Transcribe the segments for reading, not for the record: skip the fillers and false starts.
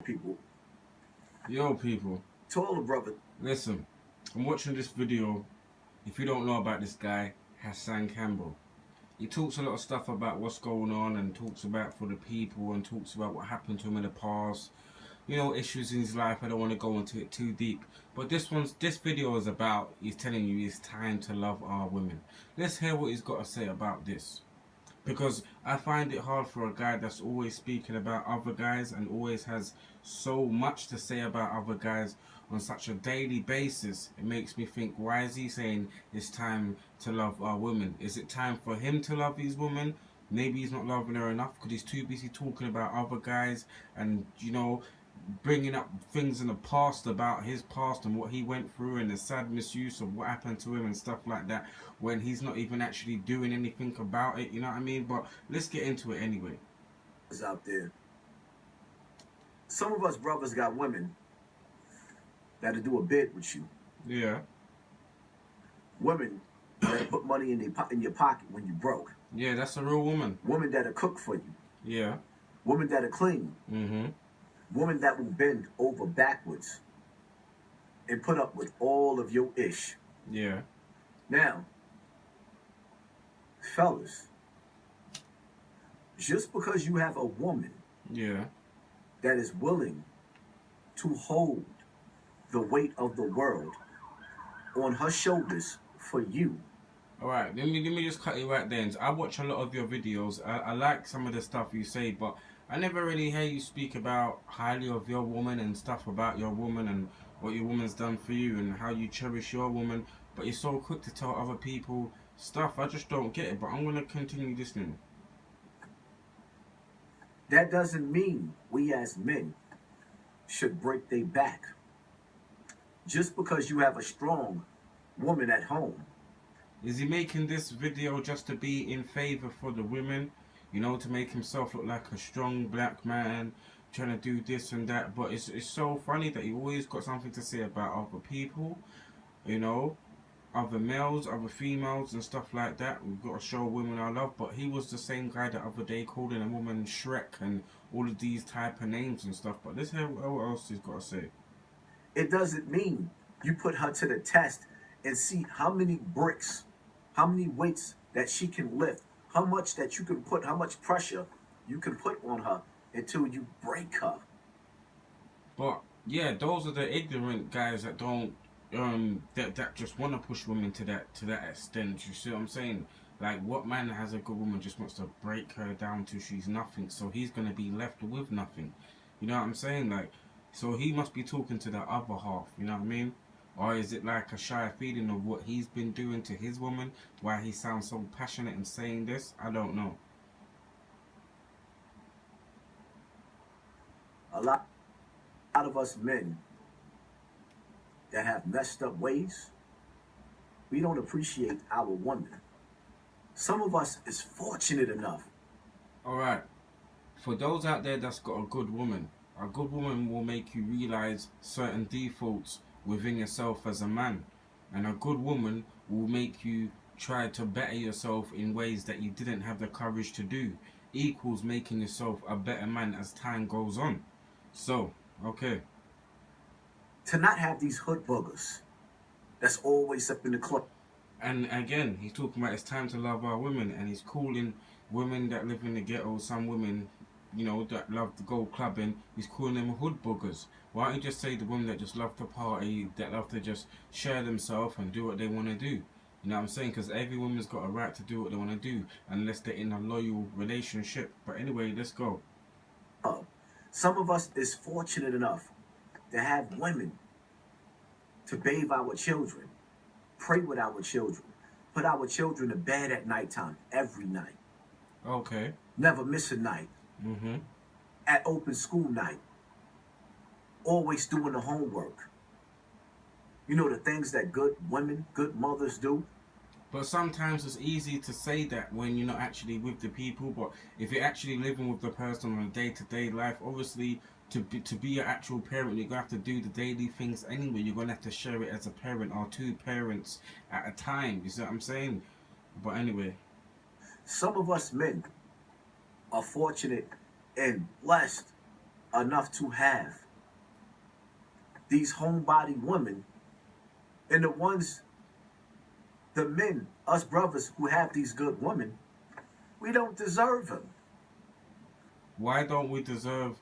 people, Yo, people, to all the brothers. listen. I'm watching this video. If you don't know about this guy, Hassan Campbell, he talks a lot of stuff about what's going on and talks about for the people and talks about what happened to him in the past. You know, issues in his life. I don't want to go into it too deep. But this video is about, he's telling you it's time to love our women. Let's hear what he's got to say about this. Because I find it hard for a guy that's always speaking about other guys and always has so much to say about other guys on such a daily basis. It makes me think, why is he saying it's time to love our women? Is it time for him to love his woman? Maybe he's not loving her enough because he's too busy talking about other guys and, bringing up things in the past about his past and what he went through and the sad misuse of what happened to him and stuff like that, when he's not even actually doing anything about it, you know what I mean? But let's get into it anyway. Out there, some of us brothers got women that'll do a bid with you. Yeah. Women that'll put money in your pocket when you broke. Yeah, that's a real woman. Women that'll cook for you. Yeah. Women that'll clean. Mm-hmm. Women that will bend over backwards and put up with all of your ish. Yeah. Now, fellas, just because you have a woman, yeah, that is willing to hold the weight of the world on her shoulders for you. All right, let me just cut you right there. I watch a lot of your videos. I like some of the stuff you say, but I never really hear you speak about highly of your woman and stuff about your woman and what your woman's done for you and how you cherish your woman. But you're so quick to tell other people stuff. I just don't get it, but I'm going to continue listening. That doesn't mean we as men should break their back. Just because you have a strong woman at home. Is he making this video just to be in favor for the women? You know, to make himself look like a strong black man, trying to do this and that. But it's so funny that he always got something to say about other people, you know, other males, other females and stuff like that. We've got to show women our love. But he was the same guy the other day calling a woman Shrek and all of these type of names and stuff. But let's hear what else he's got to say. It doesn't mean you put her to the test and see how many bricks, how many weights that she can lift, how much that you can put, how much pressure you can put on her until you break her. But yeah, those are the ignorant guys that don't that just want to push women to that extent. You see what I'm saying? Like, what man has a good woman just wants to break her down to she's nothing, so he's gonna be left with nothing. You know what I'm saying? Like, so he must be talking to the other half. You know what I mean? Or is it like a shy feeling of what he's been doing to his woman, why he sounds so passionate in saying this? I don't know. A lot of us men that have messed up ways, we don't appreciate our woman. Some of us is fortunate enough. All right. For those out there that's got a good woman will make you realize certain defaults within yourself as a man, and a good woman will make you try to better yourself in ways that you didn't have the courage to do, equals making yourself a better man as time goes on. So, okay. To not have these hood buggers that's always up in the club. And again, he's talking about it's time to love our women, and he's calling women that live in the ghetto, some women, you know, that love to go clubbing, he's calling them hood buggers. Why don't you just say the women that just love to party, that love to just share themselves and do what they want to do? You know what I'm saying? Because every woman's got a right to do what they want to do, unless they're in a loyal relationship. But anyway, let's go. Some of us is fortunate enough to have women to bathe our children, pray with our children, put our children to bed at nighttime, every night. Okay. Never miss a night. Mm-hmm. At open school night. Always doing the homework. You know, the things that good women, good mothers do. But sometimes it's easy to say that when you're not actually with the people. But if you're actually living with the person on a day-to-day life, obviously to be an actual parent, you're going to have to do the daily things anyway. You're going to have to share it as a parent or two parents at a time. You see what I'm saying? But anyway. Some of us men are fortunate and blessed enough to have these homebody women, and the men, us brothers who have these good women, we don't deserve them. Why don't we deserve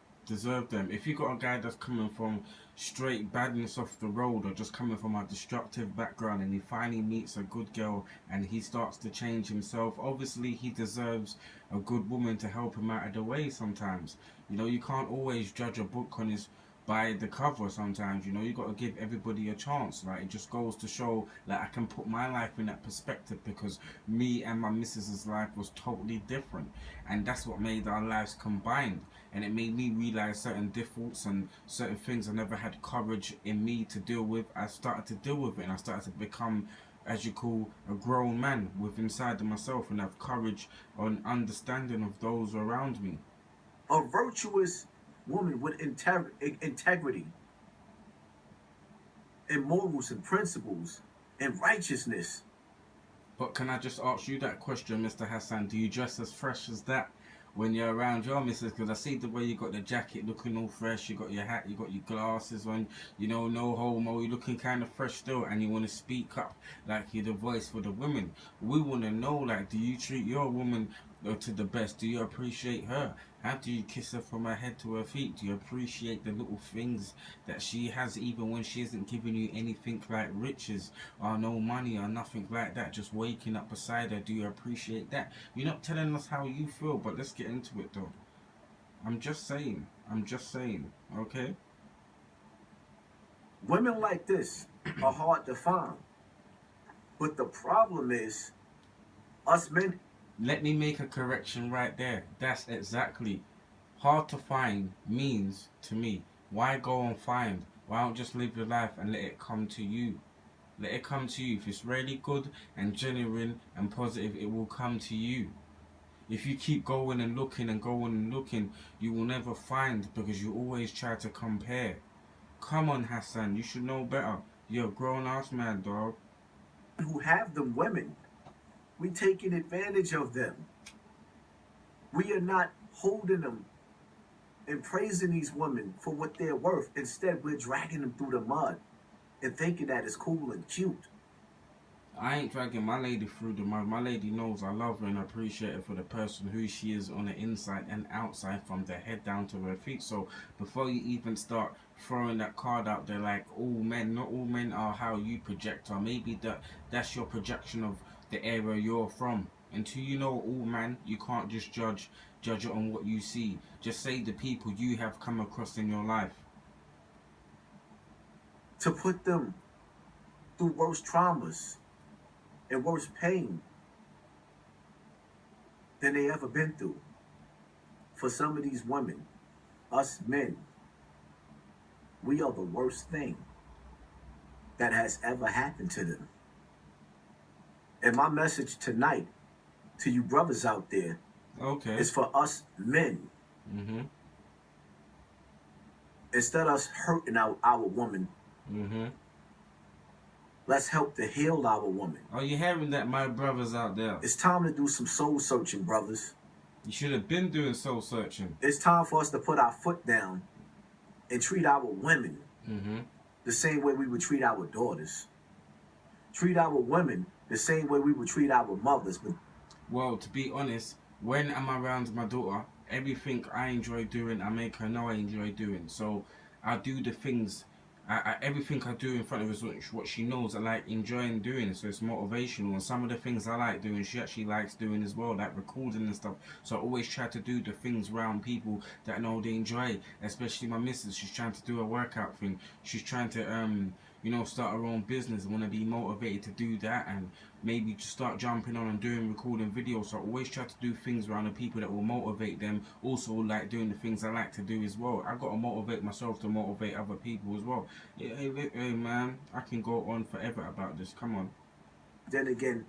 them? If you got a guy that's coming from straight badness off the road, or just coming from a destructive background, and he finally meets a good girl and he starts to change himself, obviously he deserves a good woman to help him out of the way sometimes. You know, you can't always judge a book on his by the cover sometimes. You know, you got to give everybody a chance. Like, it just goes to show that I can put my life in that perspective, because me and my missus's life was totally different, and that's what made our lives combined. And it made me realize certain defaults and certain things I never had courage in me to deal with. I started to deal with it, and I started to become, as you call, a grown man with inside of myself, and have courage and understanding of those around me. A virtuous woman with integrity and morals and principles and righteousness. But can I just ask you that question, Mr. Hassan? Do you dress as fresh as that when you're around your missus? Because I see the way you got the jacket looking all fresh, you got your hat, you got your glasses on, you know, no homo, you're looking kind of fresh still, and you want to speak up like you're the voice for the women. We want to know, like, do you treat your woman to the best? Do you appreciate her? How do you kiss her from her head to her feet? Do you appreciate the little things that she has, even when she isn't giving you anything like riches or no money or nothing like that, just waking up beside her? Do you appreciate that? You're not telling us how you feel, but let's get into it though. I'm just saying, okay? Women like this are hard to find. But the problem is, us men. Let me make a correction right there. That's exactly. Hard to find means to me, why go and find? Why don't just live your life and let it come to you? Let it come to you. If it's really good and genuine and positive, it will come to you. If you keep going and looking and going and looking, you will never find, because you always try to compare. Come on, Hassan, you should know better. You're a grown-ass man, dog. Who have them women, we taking advantage of them. We are not holding them and praising these women for what they're worth. Instead, we're dragging them through the mud and thinking that it's cool and cute. I ain't dragging my lady through the mud. My lady knows I love her and appreciate her for the person who she is on the inside and outside, from the head down to her feet. So before you even start throwing that card out there like all men, not all men are how you project, or maybe that's your projection of the area you're from. Until you know all man, you can't just judge it on what you see. Just say the people you have come across in your life. To put them through worse traumas and worse pain than they ever been through. For some of these women, us men, we are the worst thing that has ever happened to them. And my message tonight to you brothers out there, okay, is for us men. Mm-hmm. Instead of us hurting our woman, mm-hmm. let's help to heal our woman. Are you hearing that, my brothers out there? It's time to do some soul searching, brothers. You should have been doing soul searching. It's time for us to put our foot down and treat our women the same way we would treat our daughters. Treat our women the same way we would treat our mothers. Well, to be honest, when I'm around my daughter, everything I enjoy doing, I make her know I enjoy doing. So I do the things, everything I do in front of her is what she knows I like enjoying doing. So it's motivational. And some of the things I like doing, she actually likes doing as well, like recording and stuff. So I always try to do the things around people that I know they enjoy, especially my missus. She's trying to do a workout thing. She's trying to, start her own business. I want to be motivated to do that, and maybe just start jumping on and recording videos. So I always try to do things around the people that will motivate them. Also, like doing the things I like to do as well. I got to motivate myself to motivate other people as well. Hey man, I can go on forever about this. Come on. Then again,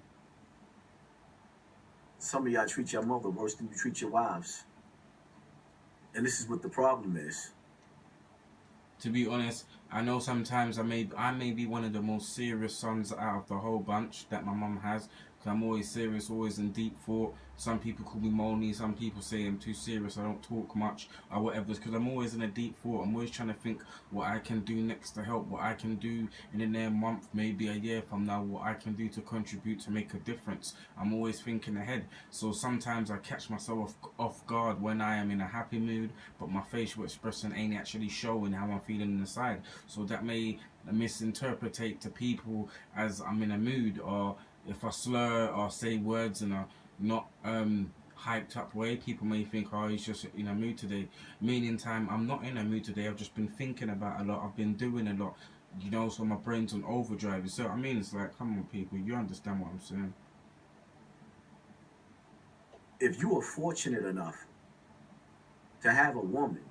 some of y'all treat your mother worse than you treat your wives. And this is what the problem is. To be honest, I know sometimes I may be one of the most serious sons out of the whole bunch that my mum has, I'm always serious, always in deep thought. Some people call me moany, some people say I'm too serious, I don't talk much or whatever. Because I'm always in a deep thought. I'm always trying to think what I can do next to help, what I can do in the next month, maybe a year from now, what I can do to contribute to make a difference. I'm always thinking ahead. So sometimes I catch myself off guard when I am in a happy mood, but my facial expression ain't actually showing how I'm feeling inside. So that may misinterpretate to people as I'm in a mood, or if I slur or say words in a not hyped up way, people may think, oh, he's just in a mood today. Meaning time, I'm not in a mood today. I've just been thinking about a lot. I've been doing a lot, so my brain's on overdrive. So I mean, it's like, come on, people, you understand what I'm saying? If you are fortunate enough to have a woman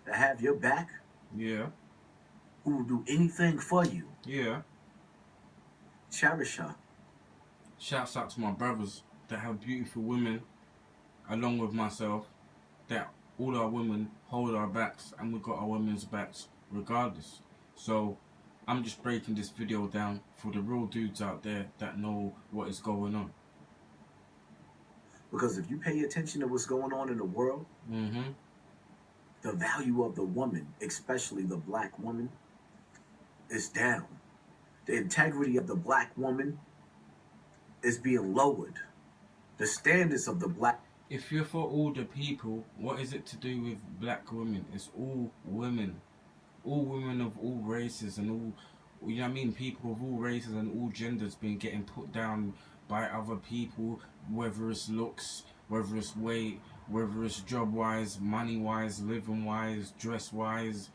that have your back, Yeah, who will do anything for you, yeah. cherish her. Shouts out to my brothers that have beautiful women, along with myself, that all our women hold our backs, and we got our women's backs regardless. So I'm just breaking this video down for the real dudes out there that know what is going on. Because if you pay attention to what's going on in the world, the value of the woman, especially the black woman, is down. The integrity of the black woman is being lowered. The standards of the black... If you're for all the people, what is it to do with black women? It's all women. All women of all races and all, you know what I mean, people of all races and all genders being getting put down by other people, whether it's looks, whether it's weight, whether it's job wise, money wise, living wise, dress wise,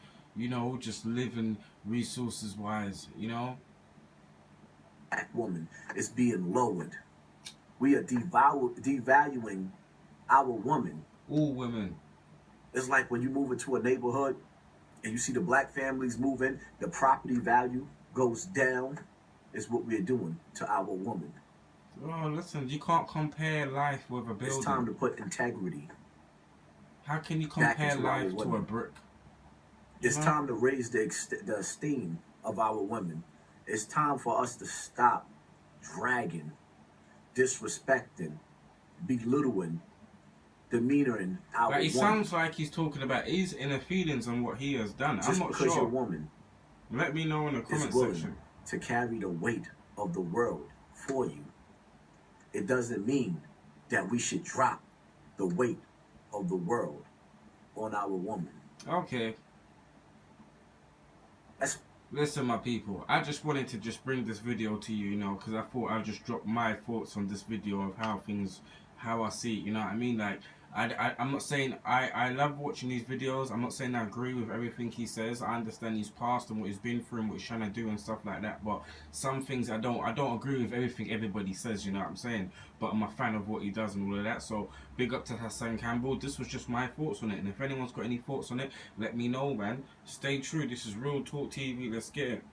just living resources wise, Black woman is being lowered. We are devaluing our woman. All women. It's like when you move into a neighborhood and you see the black families move in, the property value goes down. Is what we're doing to our woman. Oh, listen, you can't compare life with a building. It's time to put integrity. How can you compare life to a brick? It's time to raise the esteem of our women. It's time for us to stop dragging, disrespecting, belittling, demeanoring our woman. But it sounds like he's talking about his inner feelings and what he has done. Just I'm not because sure. your woman let me know in the comment section. To carry the weight of the world for you, it doesn't mean that we should drop the weight of the world on our woman. Okay. Listen, my people, I just wanted to just bring this video to you, because I thought I'd just drop my thoughts on this video of how I see it, you know what I mean? Like, I'm not saying I love watching these videos. I'm not saying I agree with everything he says. I understand his past and what he's been through and what he's trying to do and stuff like that. But some things I don't agree with everything everybody says, you know what I'm saying? But I'm a fan of what he does and all of that. So big up to Hassan Campbell. This was just my thoughts on it. And if anyone's got any thoughts on it, let me know, man. Stay true. This is Real Talk TV. Let's get it.